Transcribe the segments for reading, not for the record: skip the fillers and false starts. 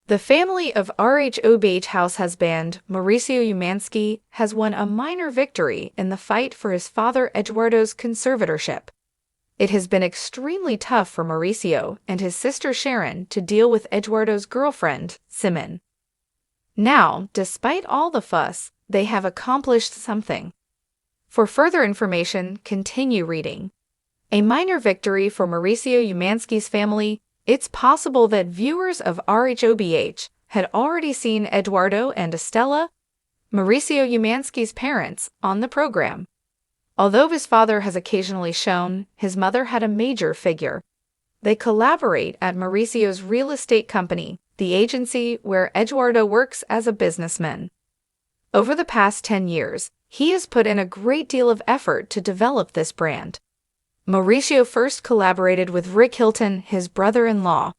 The family of Rhobh house husband Mauricio Umansky has won a minor victory in the fight for his father Eduardo's conservatorship. It has been extremely tough for Mauricio and his sister Sharon to deal with Eduardo's girlfriend, Simon. Now, despite all the fuss, they have accomplished something. For further information, continue reading. A minor victory for Mauricio Umansky's family. It's possible that viewers of Rhobh had already seen Eduardo and Estela, Mauricio Umansky's parents, on the program. Although his father has occasionally shown, his mother had a major figure. They collaborate at Mauricio's real estate company, the agency where Eduardo works as a businessman. Over the past 10 years, he has put in a great deal of effort to develop this brand. Mauricio first collaborated with Rick Hilton, his brother-in-law,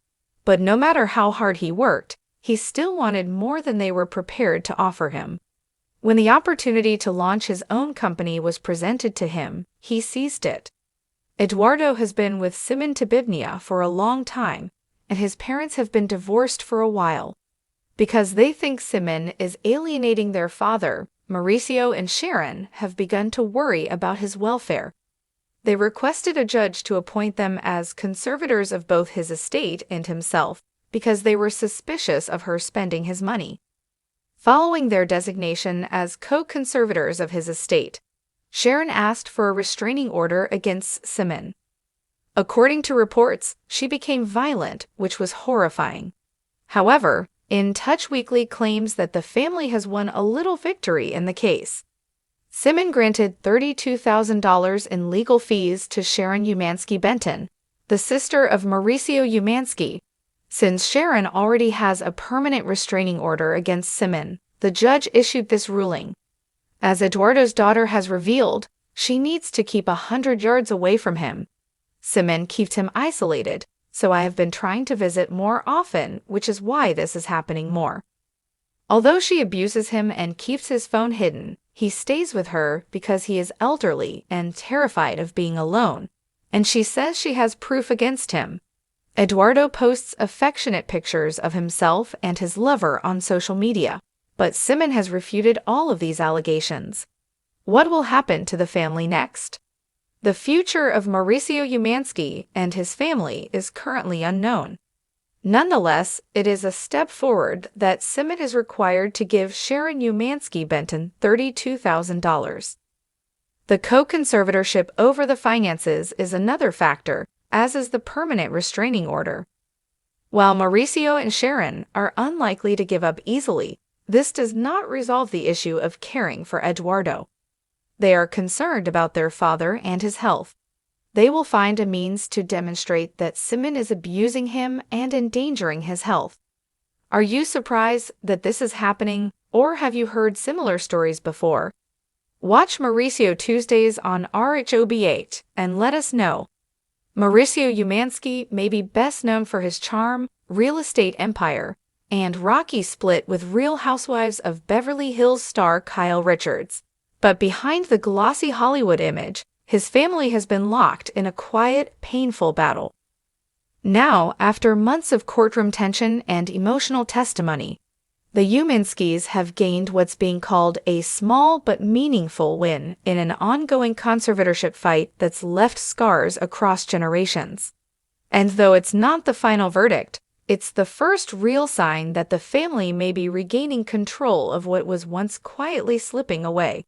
but no matter how hard he worked, he still wanted more than they were prepared to offer him. When the opportunity to launch his own company was presented to him, he seized it. Eduardo has been with Simon Tibivnia for a long time, and his parents have been divorced for a while. Because they think Simon is alienating their father, Mauricio and Sharon have begun to worry about his welfare. They requested a judge to appoint them as conservators of both his estate and himself because they were suspicious of her spending his money. Following their designation as co-conservators of his estate, Sharon asked for a restraining order against Simon. According to reports, she became violent, which was horrifying. However, In Touch Weekly claims that the family has won a little victory in the case. Simon granted $32,000 in legal fees to Sharon Umansky Benton, the sister of Mauricio Umansky. Since Sharon already has a permanent restraining order against Simon, the judge issued this ruling. As Eduardo's daughter has revealed, she needs to keep 100 yards away from him. Simon keeps him isolated, so I have been trying to visit more often, which is why this is happening more. Although she abuses him and keeps his phone hidden, he stays with her because he is elderly and terrified of being alone, and she says she has proof against him. Eduardo posts affectionate pictures of himself and his lover on social media, but Simon has refuted all of these allegations. What will happen to the family next? The future of Mauricio Umansky and his family is currently unknown. Nonetheless, it is a step forward that Simon is required to give Sharon Umansky Benton $32,000. The co-conservatorship over the finances is another factor, as is the permanent restraining order. While Mauricio and Sharon are unlikely to give up easily, this does not resolve the issue of caring for Eduardo. They are concerned about their father and his health. They will find a means to demonstrate that Simon is abusing him and endangering his health. Are you surprised that this is happening, or have you heard similar stories before? Watch Mauricio Tuesdays on Rhobh and let us know. Mauricio Umansky may be best known for his charm, real estate empire, and rocky split with Real Housewives of Beverly Hills star Kyle Richards. But behind the glossy Hollywood image, his family has been locked in a quiet, painful battle. Now, after months of courtroom tension and emotional testimony, the Umanskys have gained what's being called a small but meaningful win in an ongoing conservatorship fight that's left scars across generations. And though it's not the final verdict, it's the first real sign that the family may be regaining control of what was once quietly slipping away.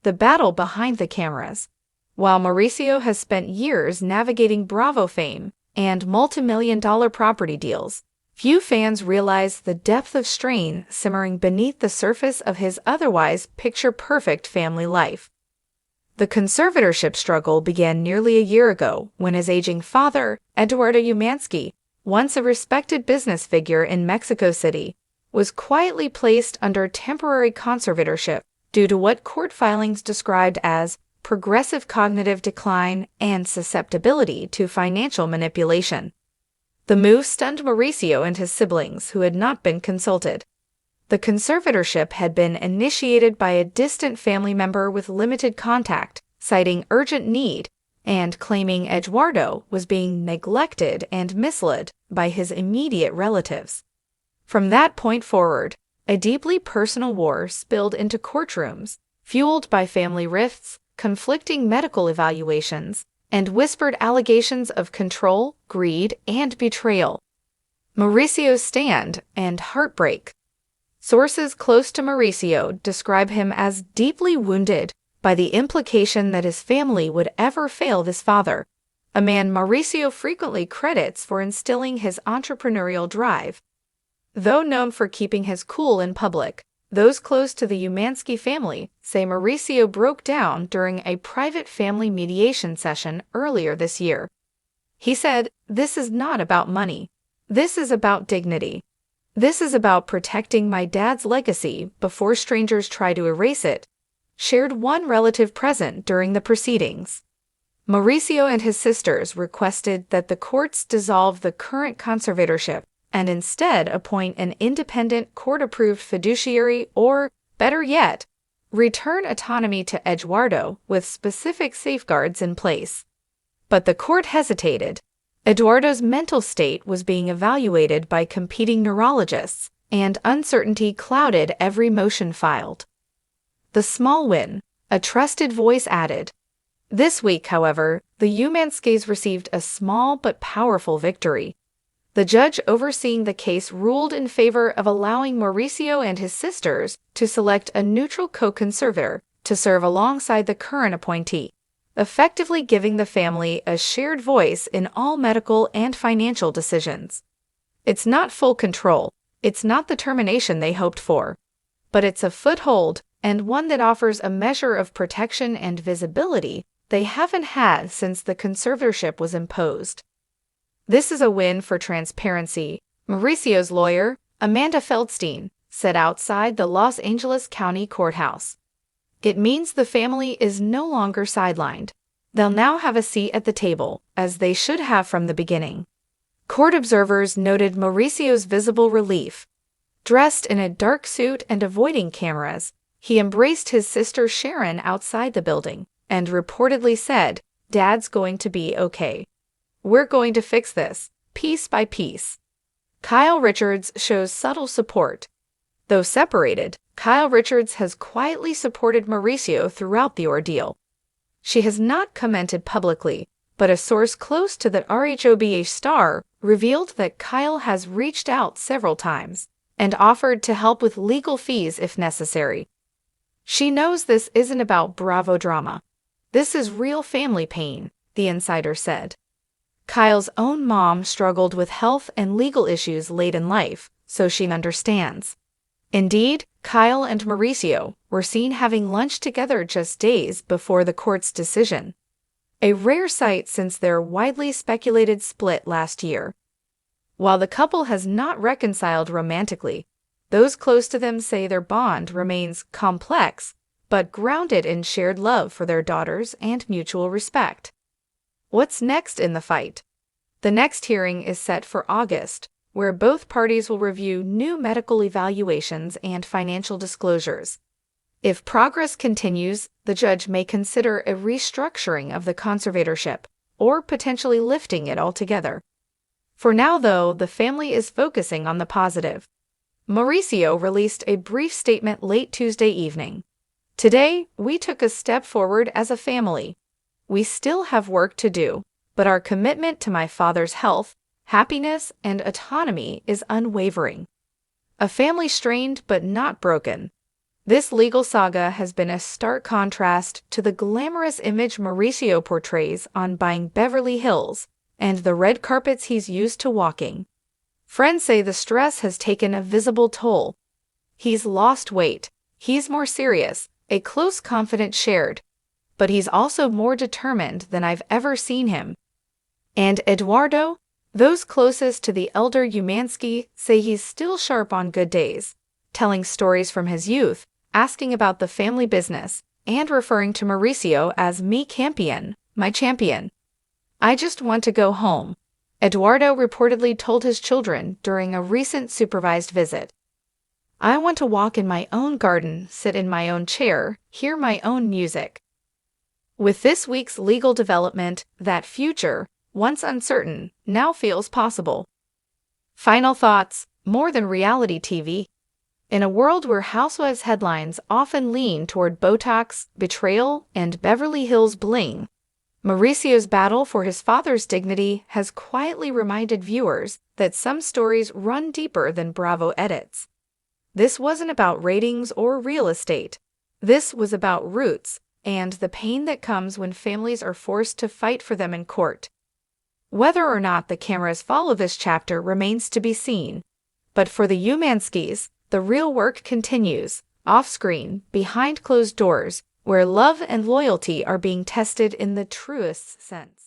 The battle behind the cameras. While Mauricio has spent years navigating Bravo fame and multi-million-dollar property deals, few fans realize the depth of strain simmering beneath the surface of his otherwise picture-perfect family life. The conservatorship struggle began nearly a year ago when his aging father, Eduardo Umansky, once a respected business figure in Mexico City, was quietly placed under temporary conservatorship due to what court filings described as progressive cognitive decline and susceptibility to financial manipulation. The move stunned Mauricio and his siblings, who had not been consulted. The conservatorship had been initiated by a distant family member with limited contact, citing urgent need and claiming Eduardo was being neglected and misled by his immediate relatives. From that point forward, a deeply personal war spilled into courtrooms, fueled by family rifts, conflicting medical evaluations, and whispered allegations of control, greed, and betrayal. Mauricio's stand and heartbreak. Sources close to Mauricio describe him as deeply wounded by the implication that his family would ever fail this father, a man Mauricio frequently credits for instilling his entrepreneurial drive. Though known for keeping his cool in public, those close to the Umansky family say Mauricio broke down during a private family mediation session earlier this year. He said, "This is not about money. This is about dignity. This is about protecting my dad's legacy before strangers try to erase it," shared one relative present during the proceedings. Mauricio and his sisters requested that the courts dissolve the current conservatorship and instead appoint an independent court-approved fiduciary or, better yet, return autonomy to Eduardo with specific safeguards in place. But the court hesitated. Eduardo's mental state was being evaluated by competing neurologists, and uncertainty clouded every motion filed. The small win, a trusted voice added. This week, however, the Umanskys received a small but powerful victory. The judge overseeing the case ruled in favor of allowing Mauricio and his sisters to select a neutral co-conservator to serve alongside the current appointee, effectively giving the family a shared voice in all medical and financial decisions. It's not full control, it's not the termination they hoped for, but it's a foothold and one that offers a measure of protection and visibility they haven't had since the conservatorship was imposed. "This is a win for transparency," Mauricio's lawyer, Amanda Feldstein, said outside the Los Angeles County Courthouse. "It means the family is no longer sidelined. They'll now have a seat at the table, as they should have from the beginning." Court observers noted Mauricio's visible relief. Dressed in a dark suit and avoiding cameras, he embraced his sister Sharon outside the building and reportedly said, "Dad's going to be okay. We're going to fix this, piece by piece." Kyle Richards shows subtle support. Though separated, Kyle Richards has quietly supported Mauricio throughout the ordeal. She has not commented publicly, but a source close to the Rhobh star revealed that Kyle has reached out several times and offered to help with legal fees if necessary. She knows this isn't about Bravo drama. This is real family pain, the insider said. Kyle's own mom struggled with health and legal issues late in life, so she understands. Indeed, Kyle and Mauricio were seen having lunch together just days before the court's decision, a rare sight since their widely speculated split last year. While the couple has not reconciled romantically, those close to them say their bond remains complex but grounded in shared love for their daughters and mutual respect. What's next in the fight? The next hearing is set for August, where both parties will review new medical evaluations and financial disclosures. If progress continues, the judge may consider a restructuring of the conservatorship, or potentially lifting it altogether. For now, though, the family is focusing on the positive. Mauricio released a brief statement late Tuesday evening. "Today, we took a step forward as a family. We still have work to do, but our commitment to my father's health, happiness, and autonomy is unwavering. A family strained but not broken. This legal saga has been a stark contrast to the glamorous image Mauricio portrays on buying Beverly Hills and the red carpets he's used to walking. Friends say the stress has taken a visible toll. He's lost weight, he's more serious, a close confidant shared, but he's also more determined than I've ever seen him. And Eduardo? Those closest to the elder Umansky say he's still sharp on good days, telling stories from his youth, asking about the family business, and referring to Mauricio as "me campion, my champion." "I just want to go home," Eduardo reportedly told his children during a recent supervised visit. "I want to walk in my own garden, sit in my own chair, hear my own music." With this week's legal development, that future, once uncertain, now feels possible. Final thoughts. more than reality TV. In a world where housewives headlines often lean toward Botox, betrayal, and Beverly Hills bling, Mauricio's battle for his father's dignity has quietly reminded viewers that some stories run deeper than Bravo edits. This wasn't about ratings or real estate. This was about roots and the pain that comes when families are forced to fight for them in court. Whether or not the cameras follow this chapter remains to be seen. But for the Umanskys, the real work continues, off-screen, behind closed doors, where love and loyalty are being tested in the truest sense.